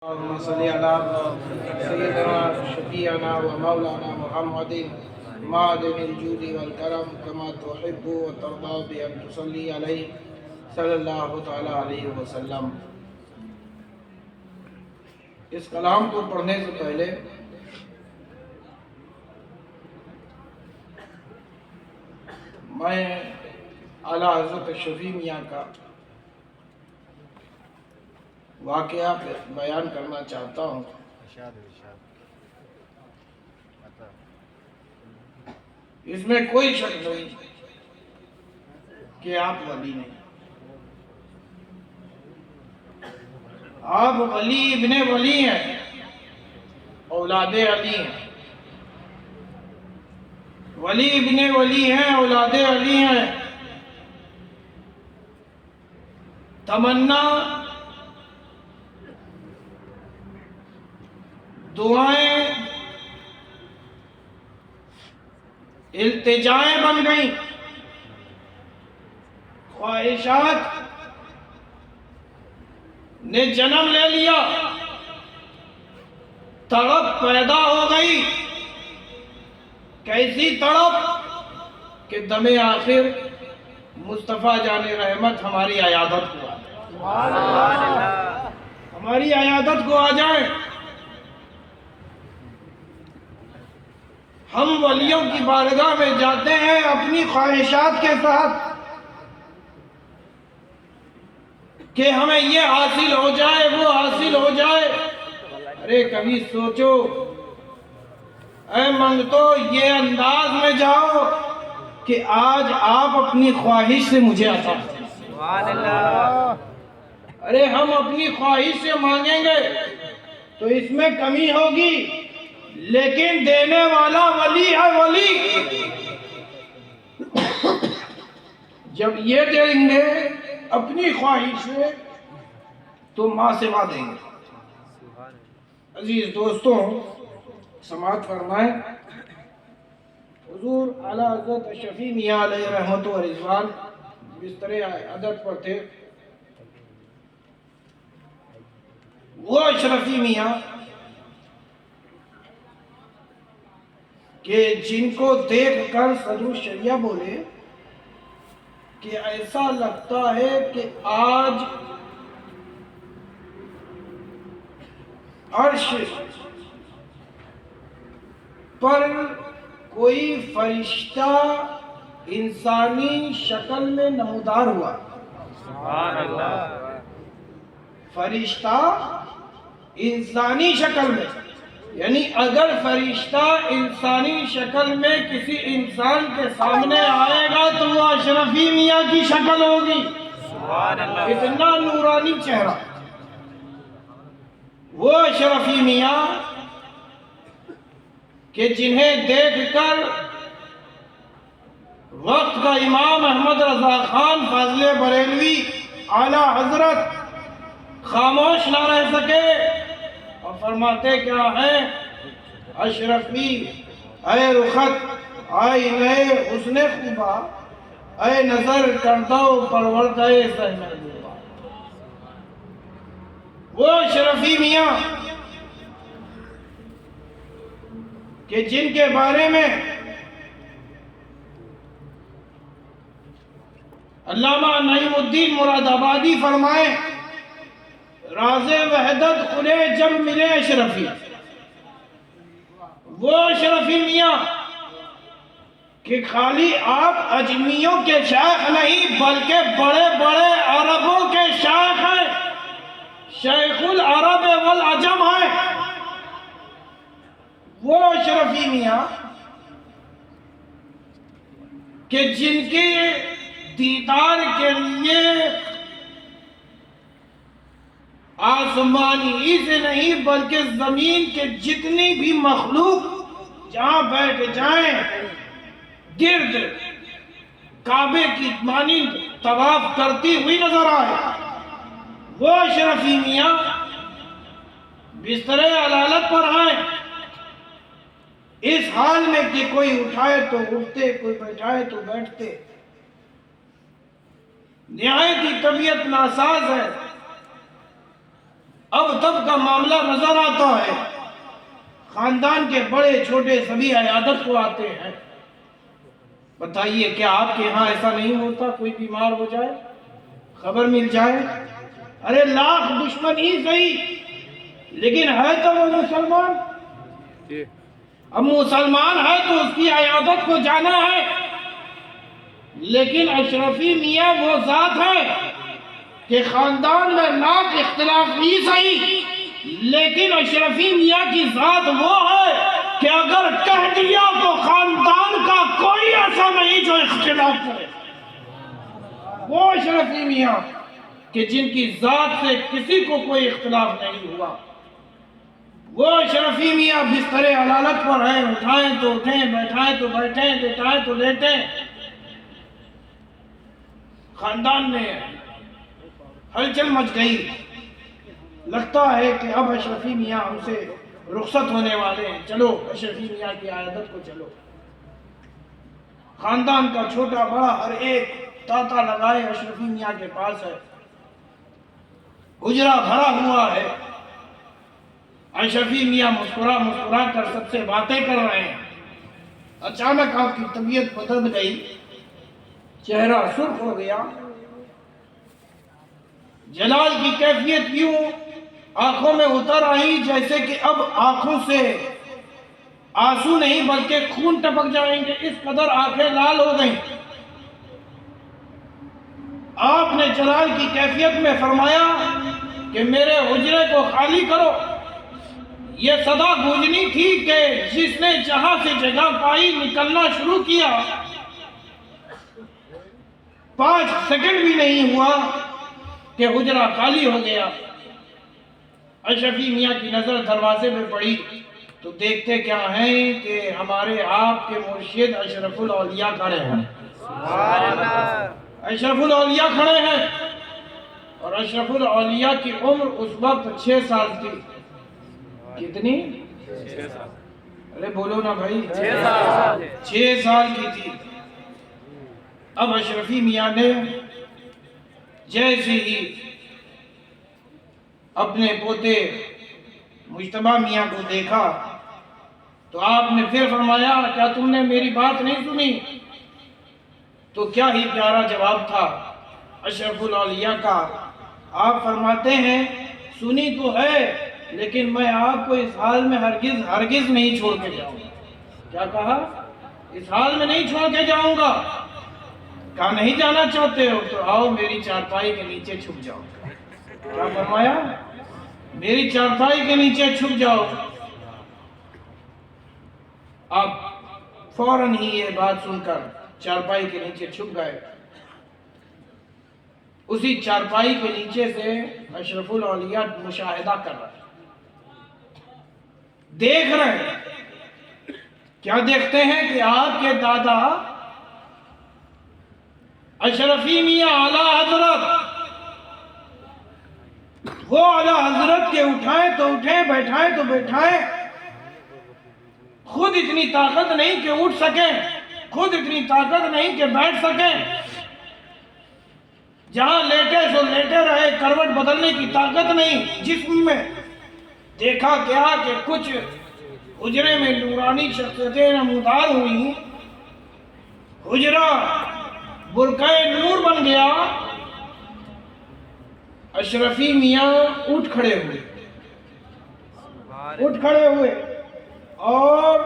اللهم صل على سيدنا شفيعنا ومولانا محمد معدن الجود والكرم كما تحب وترضى بأن تصلي عليه صلی اللہ تعالی علیہ وسلم۔ اس کلام کو پڑھنے سے پہلے میں اعلیٰ حضرت شفیع میاں کا واقعہ بیان کرنا چاہتا ہوں۔ اس میں کوئی شک نہیں کہ آپ ولی نہیں، آپ ولی ابن ولی ہیں، اولاد علی ہیں، ولی ابن ولی ہیں، اولاد علی ہیں۔ تمنا، دعائیں، التجائیں بن گئیں، خواہشات نے جنم لے لیا، تڑپ پیدا ہو گئی۔ کیسی تڑپ کہ دم آخر مصطفیٰ جان رحمت ہماری عیادت کو آ جائے، ہماری عیادت کو آ جائے۔ ہم ولیوں کی بارگاہ میں جاتے ہیں اپنی خواہشات کے ساتھ کہ ہمیں یہ حاصل ہو جائے، وہ حاصل ہو جائے۔ ارے کبھی سوچو، اے منگتو، یہ انداز میں جاؤ کہ آج آپ اپنی خواہش سے مجھے عطا کریں۔ ارے ہم اپنی خواہش سے مانگیں گے تو اس میں کمی ہوگی، لیکن دینے والا ولی ہے ولی۔ جب یہ دیں گے اپنی خواہش سے تو ماں سے ماں دیں گے۔ عزیز دوستوں، سماعت فرمائیں۔ حضور اعلیٰ حضرت شفیع میاں علیہ رحمت و رضوان بستر عدد پر تھے۔ وہ اشرفی میاں کہ جن کو دیکھ کر صدر الشریعہ بولے کہ ایسا لگتا ہے کہ آج عرش پر کوئی فرشتہ انسانی شکل میں نمودار ہوا۔ سبحان اللہ۔ فرشتہ انسانی شکل میں، یعنی اگر فرشتہ انسانی شکل میں کسی انسان کے سامنے آئے گا تو وہ اشرفی میاں کی شکل ہوگی۔ سبحان اللہ۔ اتنا نورانی چہرہ۔ وہ اشرفی میاں کہ جنہیں دیکھ کر وقت کا امام احمد رضا خان فاضل بریلوی اعلیٰ حضرت خاموش نہ رہ سکے اور فرماتے کیا ہیں؟ اشرفی اے رخت آئینہ حسن خوبا، اے نظر کردہ پروردہ سہ محبوبہ۔ وہ اشرفی میاں کہ جن کے بارے میں علامہ نعیم الدین مراد آبادی فرمائیں، راز وحدت کھلے جب ملے اشرفی۔ وہ اشرفی میاں کہ خالی آپ اجمیوں کے شیخ نہیں بلکہ بڑے بڑے عربوں کے شیخ ہیں، شیخ العرب والعجم ہیں۔ وہ اشرفی میاں کہ جن کے دیدار کے لیے آسمانی ہی سے نہیں بلکہ زمین کے جتنی بھی مخلوق جہاں بیٹھ جائیں گرد کعبے کی مانند طواف کرتی ہوئی نظر آئے۔ وہ اشرفی میاں بستر علالت پر آئیں، اس حال میں کہ کوئی اٹھائے تو اٹھتے، کوئی بیٹھائے تو بیٹھتے۔ نہایت ہی طبیعت ناساز ہے، اب تب کا معاملہ نظر آتا ہے، خاندان کے بڑے چھوٹے سبھی عیادت کو آتے ہیں۔ بتائیے کیا آپ کے ہاں ایسا نہیں ہوتا؟ کوئی بیمار ہو جائے، خبر مل جائے، ارے لاکھ دشمن ہی صحیح لیکن ہے تو وہ مسلمان۔ اب مسلمان ہے تو اس کی عیادت کو جانا ہے، لیکن اشرفی میاں وہ ذات ہے کہ خاندان میں لاکھ اختلاف ہی صحیح لیکن اشرفی میاں کی ذات وہ ہے کہ اگر کہہ دیا تو خاندان کا کوئی ایسا نہیں جو اختلاف کرے۔ وہ اشرفی میاں کہ جن کی ذات سے کسی کو کوئی اختلاف نہیں ہوا، وہ اشرفی میاں بستر علالت پر ہیں، اٹھائیں تو اٹھیں، بیٹھائیں تو بیٹھیں، لیٹائیں تو لیٹیں۔ خاندان میں ہلچل مچ گئی، لگتا ہے کہ اب اشرفی میاں ہم سے رخصت ہونے والے ہیں، چلو اشرفی میاں کی عیادت کو چلو۔ خاندان کا چھوٹا بڑا ہر ایک تاتا لگائے اشرفی میاں کے پاس ہے، حجرہ بھرا ہوا ہے، اشرفی میاں مسکرا کر سب سے باتیں کر رہے ہیں۔ اچانک آپ کی طبیعت بدل گئی، چہرہ سرخ ہو گیا، جلال کی کیفیت یوں آنکھوں میں اتر آئی جیسے کہ اب آنکھوں سے آنسو نہیں بلکہ خون ٹپک جائیں گے، اس قدر آنکھیں لال ہو گئیں۔ آپ نے جلال کی کیفیت میں فرمایا کہ میرے حجرے کو خالی کرو۔ یہ صدا گونجنی تھی کہ جس نے جہاں سے جگہ پائی نکلنا شروع کیا، 5 سیکنڈ بھی نہیں ہوا کہ حجرہ خالی ہو گیا۔ اشرفی میاں کی نظر دروازے میں پڑی تو دیکھتے کیا ہیں کہ ہمارے آپ کے مرشد اشرف الاولیاء کھڑے ہیں۔ اشرف الاولیاء کھڑے ہیں اور اشرف الاولیاء کی عمر اس وقت 6 سال تھی۔ کتنی؟ 6 سال۔ ارے بولو نا بھائی، 6 سال کی تھی۔ اب اشرفی میاں نے جیسے ہی اپنے پوتے مجتبیٰ میاں کو دیکھا تو آپ نے پھر فرمایا کیا تم نے میری بات نہیں سنی؟ تو کیا ہی پیارا جواب تھا اشرف الاولیاء کا۔ آپ فرماتے ہیں سنی تو ہے لیکن میں آپ کو اس حال میں ہرگز نہیں چھوڑ کے جاؤں گا۔ کیا کہا؟ اس حال میں نہیں چھوڑ کے جاؤں گا۔ کہا نہیں جانا چاہتے ہو تو آؤ میری چارپائی کے نیچے چھپ جاؤ۔ کیا فرمایا؟ میری چارپائی کے نیچے چھپ جاؤ۔ اب فوراً ہی یہ بات سن کر چارپائی کے نیچے چھپ گئے۔ اسی چارپائی کے نیچے سے اشرف الاولیاء مشاہدہ کر رہے، دیکھ رہے۔ کیا دیکھتے ہیں کہ آپ کے دادا اشرفی میاں اعلیٰ حضرت، وہ اعلیٰ حضرت کے اٹھائیں تو اٹھیں، بیٹھائیں تو بیٹھائیں، خود اتنی طاقت نہیں کہ اٹھ سکیں، خود اتنی طاقت نہیں کہ بیٹھ سکیں، جہاں لیٹے سو لیٹے رہے، کروٹ بدلنے کی طاقت نہیں جسم میں۔ دیکھا کیا کہ کچھ حجرے میں نورانی شخصیتیں نمودار ہوئی، حجرہ برقعِ نور بن گیا۔ اشرفی میاں اٹھ کھڑے ہوئے اور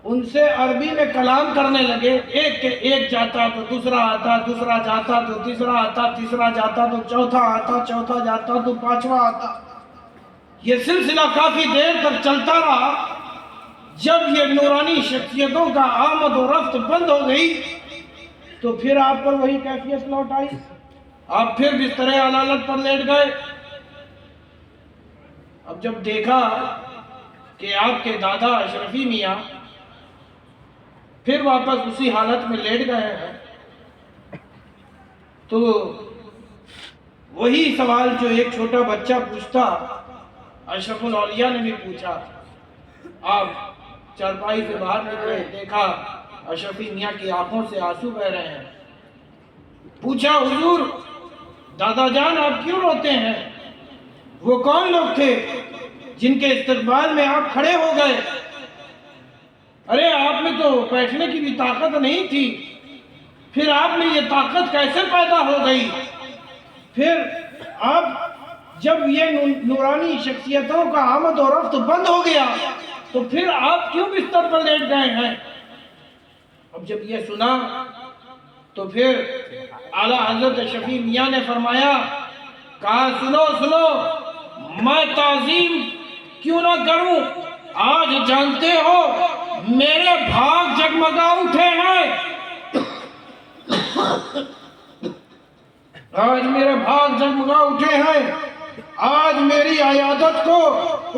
ان سے عربی میں کلام کرنے لگے۔ ایک جاتا تو دوسرا آتا، دوسرا جاتا تو تیسرا آتا، تیسرا جاتا تو چوتھا آتا، چوتھا جاتا تو 5واں آتا۔ یہ سلسلہ کافی دیر تک چلتا رہا۔ جب یہ نورانی شخصیتوں کا آمد و رفت بند ہو گئی تو پھر آپ پر وہی کیفیت لوٹ آئی، آپ پھر بستر علالت پر لیٹ گئے۔ اب جب دیکھا کہ آپ کے دادا اشرفی میاں پھر واپس اسی حالت میں لیٹ گئے ہیں تو وہی سوال جو ایک چھوٹا بچہ پوچھتا اشرف الاولیاء نے بھی پوچھا۔ آپ چارپائی سے باہر نکلے، دیکھا اشرفی میاں کی آنکھوں سے آنسو بہ رہے ہیں۔ پوچھا حضور دادا جان آپ کیوں روتے ہیں؟ وہ کون لوگ تھے جن کے استقبال میں آپ کھڑے ہو گئے؟ ارے آپ میں تو بیٹھنے کی بھی طاقت نہیں تھی، پھر آپ میں یہ طاقت کیسے پیدا ہو گئی؟ پھر آپ جب یہ نورانی شخصیتوں کا آمد و رفت بند ہو گیا تو پھر آپ کیوں بستر پر لیٹ گئے ہیں؟ اب جب یہ سنا تو پھر اعلیٰ حضرت شفیع میاں نے فرمایا، کہا سنو میں تعظیم کیوں نہ کروں؟ آج جانتے ہو میرے بھاگ جگمگا اٹھے ہیں، آج میرے بھاگ جگمگا اٹھے ہیں، آج میری عیادت کو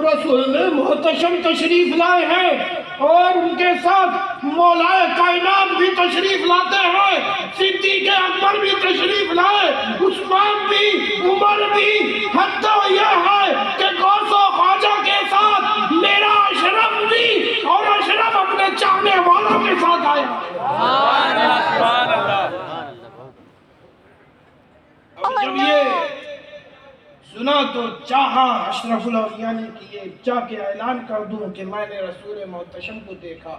رسول محتشم تشریف لائے ہیں اور ان کے ساتھ مولا کائنات بھی تشریف لاتے ہیں، صدیق اکبر بھی تشریف لائے، عثمان بھی، عمر بھی، حتی یہ ہے کہ غوث و خواجہ کے ساتھ میرا اشرف بھی اور اشرف اپنے چاہنے والوں کے ساتھ آیا۔ اب جب یہ سنا تو چاہا اشرف الاولیاء نے کہ یہ چاہ کے اعلان کر دوں کہ میں نے رسول محتشم کو دیکھا۔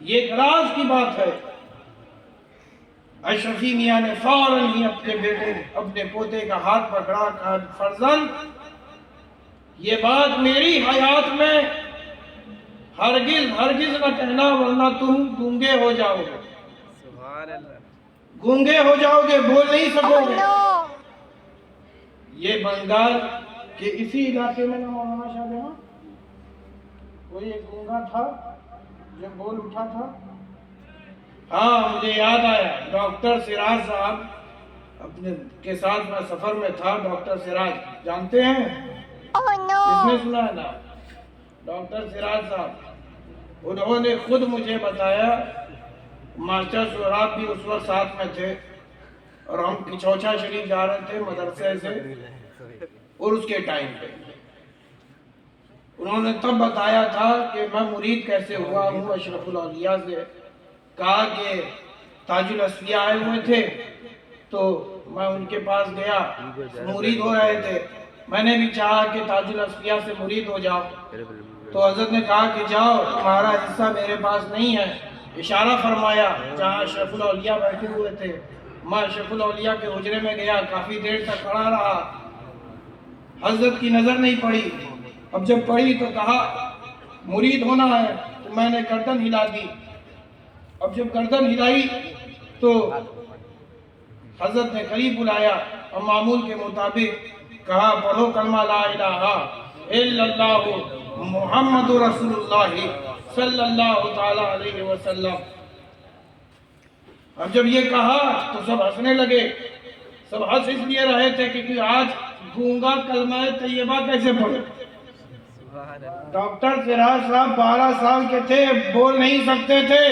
یہ ایک راز کی بات ہے۔ اشرفی میاں نے فوراً ہی اپنے بیٹے اپنے پوتے کا ہاتھ پکڑا، کہا فرزند یہ بات میری حیات میں ہرگز نہ کہنا ورنہ تم گونگے ہو جاؤ گے، گونگے ہو جاؤ گے، بول نہیں سکو گے۔ یہ بنگال کے اسی علاقے میں مولانا شاہ جہاں کوئی ایک گونگا تھا جو بول اٹھا تھا، ہاں مجھے یاد آیا، ڈاکٹر سراج صاحب اپنے کے ساتھ میں سفر میں تھا، ڈاکٹر سراج جانتے ہیں؟ کس نے سنا ہے نا؟ ڈاکٹر سراج صاحب، انہوں نے خود مجھے بتایا، ماسٹر سہراب بھی اس وقت ساتھ میں تھے اور ہم کچوچا شریف جا رہے تھے مدرسے سے، اور اس کے ٹائم پہ انہوں نے تب بتایا تھا کہ میں مرید کیسے ہوا ہوں اشرف الاولیاء سے۔ کہا کہ تاج الاصفیاء آئے ہوئے تھے تو میں ان کے پاس گیا، مرید ہو رہے تھے، میں نے بھی چاہا کہ تاج الاصفیاء سے مرید ہو جاؤ، تو حضرت نے کہا کہ جاؤ تمہارا حصہ میرے پاس نہیں ہے، اشارہ فرمایا جہاں اشرف الاولیاء بیٹھے ہوئے تھے۔ میں اشرف الاولیاء کے حجرے میں گیا، کافی دیر تک کھڑا رہا، حضرت کی نظر نہیں پڑی۔ اب جب پڑی تو کہا مرید ہونا ہے، تو میں نے گردن ہلا دی۔ اب جب گردن ہلائی تو حضرت نے قریب بلایا اور معمول کے مطابق کہا پڑھو کلمہ لا الہ الا اللہ محمد رسول اللہ صلی اللہ تعالی علیہ وسلم۔ اب جب یہ کہا تو سب ہنسنے لگے، سب ہنس اس لیے رہے تھے کہ آج گونگا کلمہ طیبہ کیسے پڑھے۔ ڈاکٹر سراج صاحب 12 سال کے تھے، بول نہیں سکتے تھے،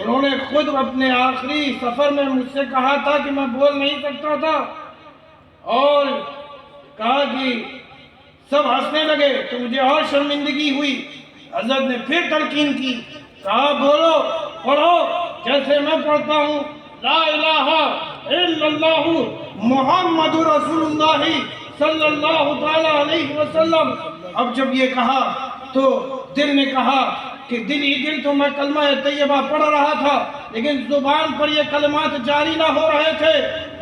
انہوں نے خود اپنے آخری سفر میں مجھ سے کہا تھا کہ میں بول نہیں سکتا تھا، اور کہا کہ سب ہنسنے لگے تو مجھے اور شرمندگی ہوئی۔ حضرت نے پھر تلقین کی، کہا بولو پڑھو جیسے میں پڑھتا ہوں، لا الہ الا اللہ محمد رسول اللہ صلی اللہ تعالی علیہ وسلم۔ اب جب یہ کہا تو دل نے کہا کہ دل ہی دل تو میں کلمہ طیبہ پڑھ رہا تھا، لیکن زبان پر یہ کلمات جاری نہ ہو رہے تھے۔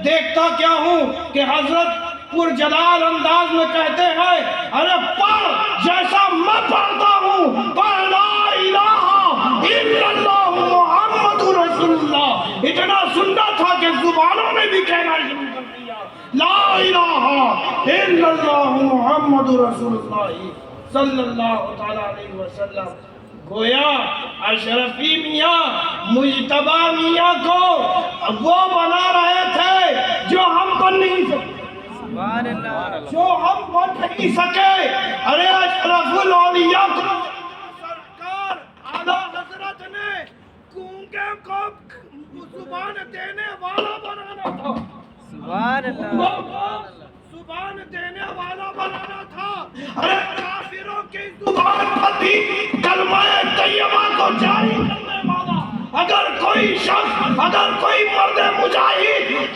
دیکھتا کیا ہوں کہ حضرت پرجلال انداز میں کہتے ہیں، ارے پڑھ جیسا میں پڑھتا ہوں، پڑھ لا الہ الا اللہ محمد رسول اللہ۔ اتنا سننا تھا کہ زبانوں نے بھی کہنا شروع کر دیا، لا الہ الا اللہ محمد رسول اللہ صلی اللہ تعالی علیہ وسلم۔ گویا اشرفی میاں مجتبی میاں کو وہ بنا رہے تھے جو ہم بن نہیں سکے، جو ہم بن نہیں سکے۔ ارے اشرف الاولیاء کو سرکار اعلیٰ حضرت نے گونگے کو زبان دینے والا بنانا تھا، زبان دینے والا بنانا تھا۔ ارے کافروں کی زبان پر بھی کلمہ طیبہ کو جاری کرنے والا اگر کوئی شخص، اگر کوئی مرد مجاہد